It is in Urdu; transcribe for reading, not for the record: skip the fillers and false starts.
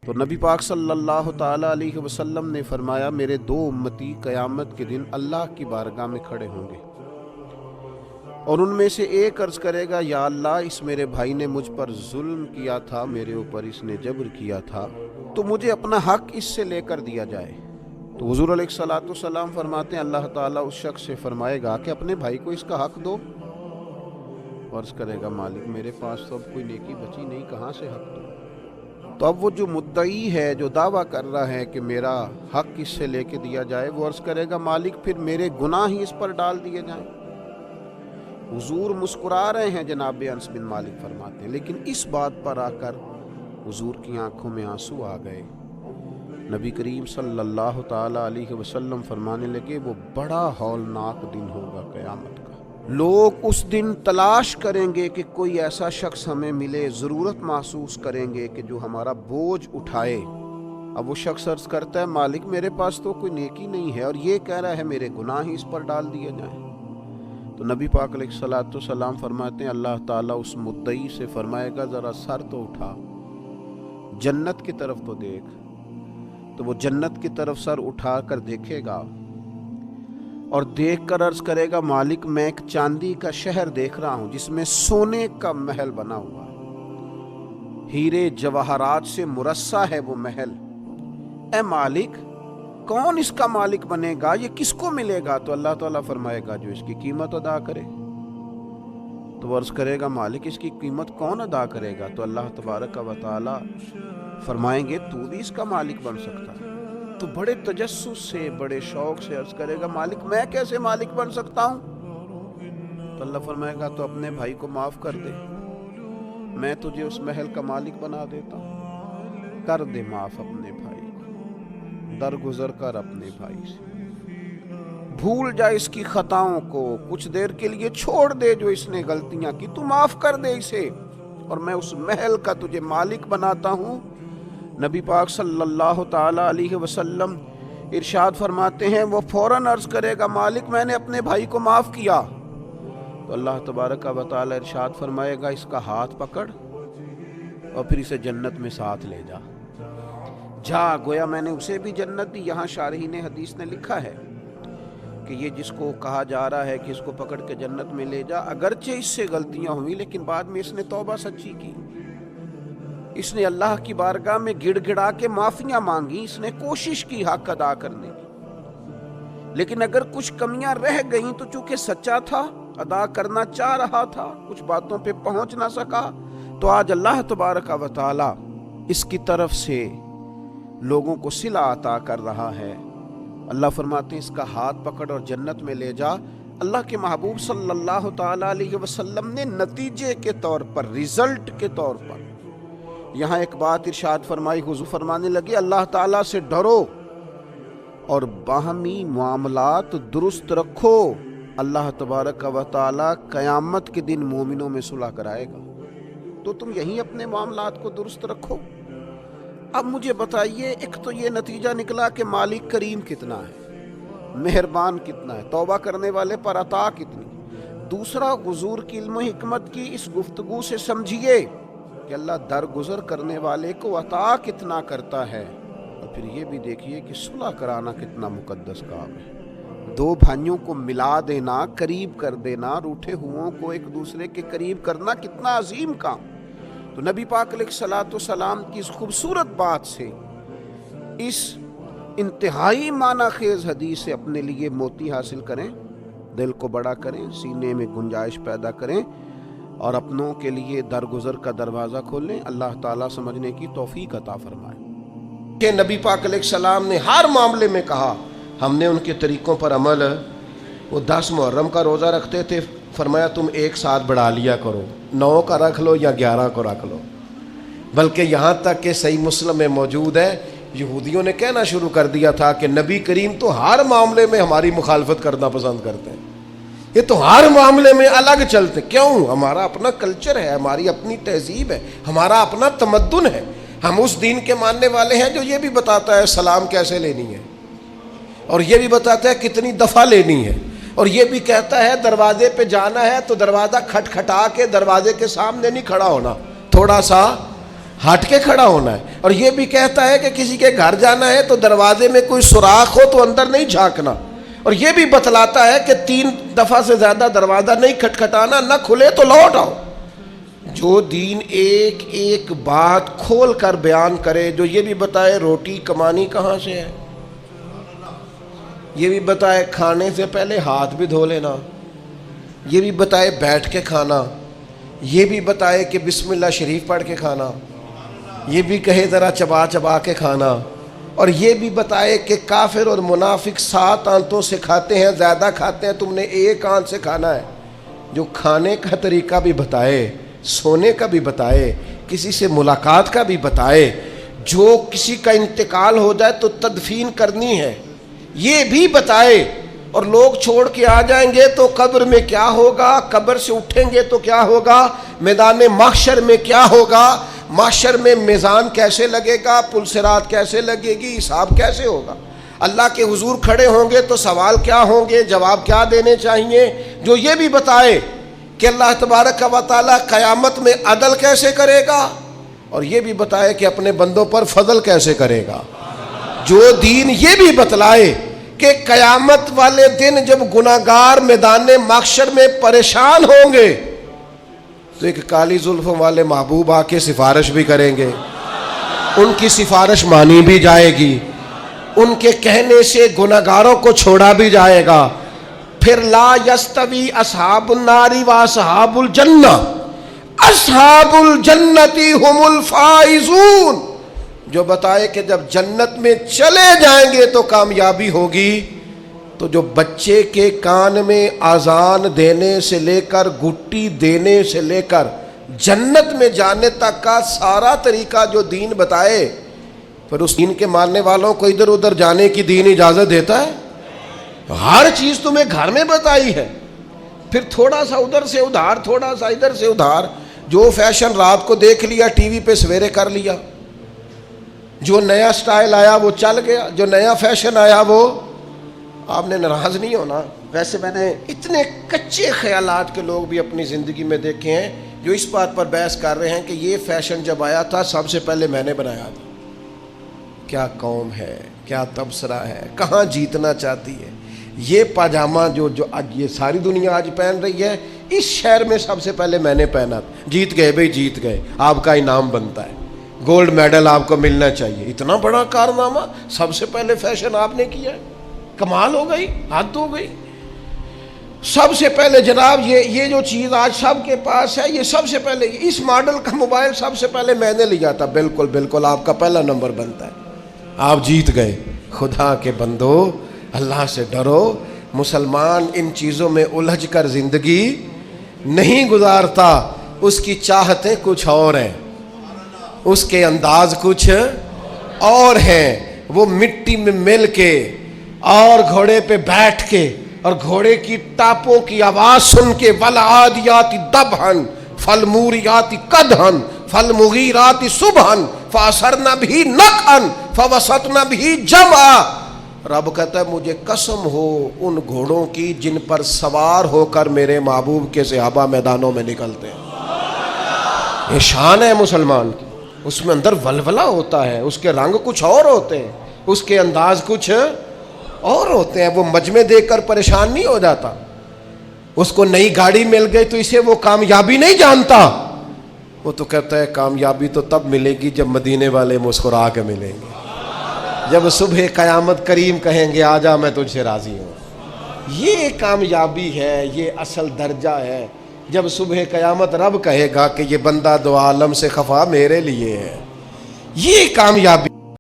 تو نبی پاک صلی اللہ تعالیٰ علیہ وسلم نے فرمایا میرے دو امتی قیامت کے دن اللہ کی بارگاہ میں کھڑے ہوں گے اور ان میں سے ایک عرض کرے گا یا اللہ اس میرے بھائی نے مجھ پر ظلم کیا تھا، میرے اوپر اس نے جبر کیا تھا، تو مجھے اپنا حق اس سے لے کر دیا جائے۔ تو حضور علیہ الصلوۃ والسلام فرماتے ہیں اللہ تعالیٰ اس شخص سے فرمائے گا کہ اپنے بھائی کو اس کا حق دو۔ عرض کرے گا مالک میرے پاس تو اب کوئی نیکی بچی نہیں، کہاں سے حق دو؟ تو اب وہ جو مدعی ہے، جو دعویٰ کر رہا ہے کہ میرا حق اس سے لے کے دیا جائے، وہ عرض کرے گا مالک پھر میرے گناہ ہی اس پر ڈال دیے جائیں۔ حضور مسکرا رہے ہیں، جناب انس بن مالک فرماتے ہیں، لیکن اس بات پر آ کر حضور کی آنکھوں میں آنسو آ گئے۔ نبی کریم صلی اللہ تعالیٰ علیہ وسلم فرمانے لگے وہ بڑا ہولناک دن ہوگا قیامت کا۔ لوگ اس دن تلاش کریں گے کہ کوئی ایسا شخص ہمیں ملے، ضرورت محسوس کریں گے کہ جو ہمارا بوجھ اٹھائے۔ اب وہ شخص عرض کرتا ہے مالک میرے پاس تو کوئی نیکی نہیں ہے اور یہ کہہ رہا ہے میرے گناہ ہی اس پر ڈال دیے جائیں۔ تو نبی پاک علیہ الصلوۃ والسلام فرماتے ہیں اللہ تعالیٰ اس مدعی سے فرمائے گا ذرا سر تو اٹھا، جنت کی طرف تو دیکھ۔ تو وہ جنت کی طرف سر اٹھا کر دیکھے گا اور دیکھ کر عرض کرے گا مالک میں ایک چاندی کا شہر دیکھ رہا ہوں جس میں سونے کا محل بنا ہوا ہے، ہیرے جواہرات سے مرصع ہے وہ محل۔ اے مالک کون اس کا مالک بنے گا، یہ کس کو ملے گا؟ تو اللہ تعالیٰ فرمائے گا جو اس کی قیمت ادا کرے۔ تو وہ عرض کرے گا مالک اس کی قیمت کون ادا کرے گا؟ تو اللہ تبارک و تعالیٰ فرمائیں گے تو بھی اس کا مالک بن سکتا ہے۔ تو بڑے تجسس سے، بڑے شوق سے عرض کرے گا مالک میں کیسے مالک بن سکتا ہوں؟ تو اللہ فرمائے گا تو اپنے بھائی کو معاف کر دے، میں تجھے اس محل کا مالک بنا دیتا ہوں۔ کر دے معاف اپنے بھائی کو، درگزر کر اپنے بھائی سے، بھول جا اس کی خطاؤں کو، کچھ دیر کے لیے چھوڑ دے جو اس نے غلطیاں کی، تو معاف کر دے اسے اور میں اس محل کا تجھے مالک بناتا ہوں۔ نبی پاک صلی اللہ تعالیٰ علیہ وسلم ارشاد فرماتے ہیں وہ فوراً عرض کرے گا مالک میں نے اپنے بھائی کو معاف کیا۔ تو اللہ تبارک و تعالیٰ ارشاد فرمائے گا اس کا ہاتھ پکڑ اور پھر اسے جنت میں ساتھ لے جا۔ جا گویا میں نے اسے بھی جنت دی۔ یہاں شارحین حدیث نے لکھا ہے کہ یہ جس کو کہا جا رہا ہے کہ اس کو پکڑ کے جنت میں لے جا، اگرچہ اس سے غلطیاں ہوئی لیکن بعد میں اس نے توبہ سچی کی، اس نے اللہ کی بارگاہ میں گڑ گڑا کے معافیاں مانگی، اس نے کوشش کی حق ادا کرنے کی۔ لیکن اگر کچھ کمیاں رہ گئیں تو چونکہ سچا تھا، ادا کرنا چاہ رہا تھا، کچھ باتوں پہ پہنچ نہ سکا، تو آج اللہ تبارک و تعالی اس کی طرف سے لوگوں کو صلہ عطا کر رہا ہے۔ اللہ فرماتے ہیں اس کا ہاتھ پکڑ اور جنت میں لے جا۔ اللہ کے محبوب صلی اللہ تعالیٰ علیہ وسلم نے نتیجے کے طور پر، رزلٹ کے طور پر یہاں ایک بات ارشاد فرمائی، حضور فرمانے لگے اللہ تعالیٰ سے ڈرو اور باہمی معاملات درست رکھو، اللہ تبارک و تعالیٰ قیامت کے دن مومنوں میں صلح کرائے گا، تو تم یہیں اپنے معاملات کو درست رکھو۔ اب مجھے بتائیے، ایک تو یہ نتیجہ نکلا کہ مالک کریم کتنا ہے، مہربان کتنا ہے، توبہ کرنے والے پر عطا کتنی۔ دوسرا حضور کی علم و حکمت کی اس گفتگو سے سمجھیے کہ اللہ درگزر کرنے والے کو عطا کتنا کرتا ہے، اور پھر یہ بھی دیکھیے کہ صلح کرانا کتنا مقدس کام ہے۔ دو بھائیوں کو ملا دینا، قریب کر دینا، روٹھے ہوں کو ایک دوسرے کے قریب کرنا کتنا عظیم کام۔ تو نبی پاک علیہ الصلوۃ والسلام کی اس خوبصورت بات سے، اس انتہائی معنی خیز حدیث سے اپنے لیے موتی حاصل کریں، دل کو بڑا کریں، سینے میں گنجائش پیدا کریں اور اپنوں کے لیے درگزر کا دروازہ کھولیں۔ اللہ تعالیٰ سمجھنے کی توفیق عطا فرمائے کہ نبی پاک علیہ السلام نے ہر معاملے میں کہا ہم نے ان کے طریقوں پر عمل۔ وہ 10 محرم کا روزہ رکھتے تھے، فرمایا تم ایک ساتھ بڑھا لیا کرو، 9 کا رکھ لو یا 11 کو رکھ لو۔ بلکہ یہاں تک کہ صحیح مسلم میں موجود ہے، یہودیوں نے کہنا شروع کر دیا تھا کہ نبی کریم تو ہر معاملے میں ہماری مخالفت کرنا پسند کرتے ہیں، یہ تو ہر معاملے میں الگ چلتے۔ کیوں؟ ہمارا اپنا کلچر ہے، ہماری اپنی تہذیب ہے، ہمارا اپنا تمدن ہے، ہم اس دین کے ماننے والے ہیں جو یہ بھی بتاتا ہے سلام کیسے لینی ہے، اور یہ بھی بتاتا ہے کتنی دفعہ لینی ہے، اور یہ بھی کہتا ہے دروازے پہ جانا ہے تو دروازہ کھٹکھٹا کے دروازے کے سامنے نہیں کھڑا ہونا، تھوڑا سا ہٹ کے کھڑا ہونا ہے. اور یہ بھی کہتا ہے کہ کسی کے گھر جانا ہے تو دروازے میں کوئی سوراخ ہو تو اندر نہیں جھانکنا. اور یہ بھی بتلاتا ہے کہ 3 دفعہ سے زیادہ دروازہ نہیں کھٹکھٹانا, نہ کھلے تو لوٹ آؤ. جو دین ایک ایک بات کھول کر بیان کرے, جو یہ بھی بتائے روٹی کمانی کہاں سے ہے, یہ بھی بتائے کھانے سے پہلے ہاتھ بھی دھو لینا, یہ بھی بتائے بیٹھ کے کھانا, یہ بھی بتائے کہ بسم اللہ شریف پڑھ کے کھانا, یہ بھی کہے ذرا چبا چبا کے کھانا, اور یہ بھی بتائے کہ کافر اور منافق 7 آنتوں سے کھاتے ہیں, زیادہ کھاتے ہیں, تم نے 1 آنت سے کھانا ہے. جو کھانے کا طریقہ بھی بتائے, سونے کا بھی بتائے, کسی سے ملاقات کا بھی بتائے, جو کسی کا انتقال ہو جائے تو تدفین کرنی ہے یہ بھی بتائے. اور لوگ چھوڑ کے آ جائیں گے تو قبر میں کیا ہوگا, قبر سے اٹھیں گے تو کیا ہوگا, میدان محشر میں کیا ہوگا, محشر میں میزان کیسے لگے گا, پل صراط کیسے لگے گی, حساب کیسے ہوگا, اللہ کے حضور کھڑے ہوں گے تو سوال کیا ہوں گے, جواب کیا دینے چاہیے. جو یہ بھی بتائے کہ اللہ تبارک و تعالیٰ قیامت میں عدل کیسے کرے گا, اور یہ بھی بتائے کہ اپنے بندوں پر فضل کیسے کرے گا. جو دین یہ بھی بتلائے کہ قیامت والے دن جب گناہگار میدان محشر میں پریشان ہوں گے تو ایک کالی زلفوں والے محبوب آ کے سفارش بھی کریں گے, ان کی سفارش مانی بھی جائے گی, ان کے کہنے سے گناہگاروں کو چھوڑا بھی جائے گا. پھر لا یستوی اصحاب النار و اصحاب الجنہ, اصحاب الجنتی ہم الفائزون. جو بتائے کہ جب جنت میں چلے جائیں گے تو کامیابی ہوگی. تو جو بچے کے کان میں اذان دینے سے لے کر گھٹی دینے سے لے کر جنت میں جانے تک کا سارا طریقہ جو دین بتائے, پھر اس دین کے ماننے والوں کو ادھر ادھر جانے کی دین اجازت دیتا ہے؟ ہر چیز تمہیں گھر میں بتائی ہے, پھر تھوڑا سا ادھر سے ادھار, تھوڑا سا ادھر سے ادھار. جو فیشن رات کو دیکھ لیا ٹی وی پہ سویرے کر لیا, جو نیا سٹائل آیا وہ چل گیا, جو نیا فیشن آیا وہ. آپ نے ناراض نہیں ہونا, ویسے میں نے اتنے کچے خیالات کے لوگ بھی اپنی زندگی میں دیکھے ہیں جو اس بات پر بحث کر رہے ہیں کہ یہ فیشن جب آیا تھا سب سے پہلے میں نے بنایا تھا. کیا قوم ہے, کیا تبصرہ ہے, کہاں جیتنا چاہتی ہے. یہ پاجامہ جو آج یہ ساری دنیا آج پہن رہی ہے, اس شہر میں سب سے پہلے میں نے پہنا تھا. جیت گئے بھائی, جیت گئے, آپ کا انعام بنتا ہے, گولڈ میڈل آپ کو ملنا چاہیے. اتنا بڑا کارنامہ, سب سے پہلے فیشن آپ نے کیا ہے, کمال ہو گئی, حد ہو گئی. سب سے پہلے جناب یہ جو چیز آج سب کے پاس ہے, یہ سب سے پہلے اس ماڈل کا موبائل سب سے پہلے میں نے لیا تھا. بالکل بالکل آپ کا پہلا نمبر بنتا ہے, آپ جیت گئے. خدا کے بندو, اللہ سے ڈرو. مسلمان ان چیزوں میں الجھ کر زندگی نہیں گزارتا, اس کی چاہتیں کچھ اور ہیں, اس کے انداز کچھ اور ہیں. وہ مٹی میں مل کے اور گھوڑے پہ بیٹھ کے اور گھوڑے کی ٹاپوں کی آواز سن کے والعادیات ضبحا فالموریات قدحا فالمغیرات صبحا فاثرن به نقعا فوسطن به جمعا. رب کہتا ہے مجھے قسم ہو ان گھوڑوں کی جن پر سوار ہو کر میرے محبوب کے صحابہ میدانوں میں نکلتے ہیں. یہ شان ہے مسلمان کی, اس میں اندر ولولہ ہوتا ہے, اس کے رنگ کچھ اور ہوتے ہیں, اس کے انداز کچھ اور ہوتے ہیں. وہ مجمع دیکھ کر پریشان نہیں ہو جاتا, اس کو نئی گاڑی مل گئی تو اسے وہ کامیابی نہیں جانتا. وہ تو کہتا ہے کامیابی تو تب ملے گی جب مدینے والے مسکرا کے ملیں گے, جب صبح قیامت کریم کہیں گے آجا میں تجھ سے راضی ہوں. یہ کامیابی ہے, یہ اصل درجہ ہے. جب صبح قیامت رب کہے گا کہ یہ بندہ دو عالم سے خفا میرے لیے ہے, یہ کامیابی.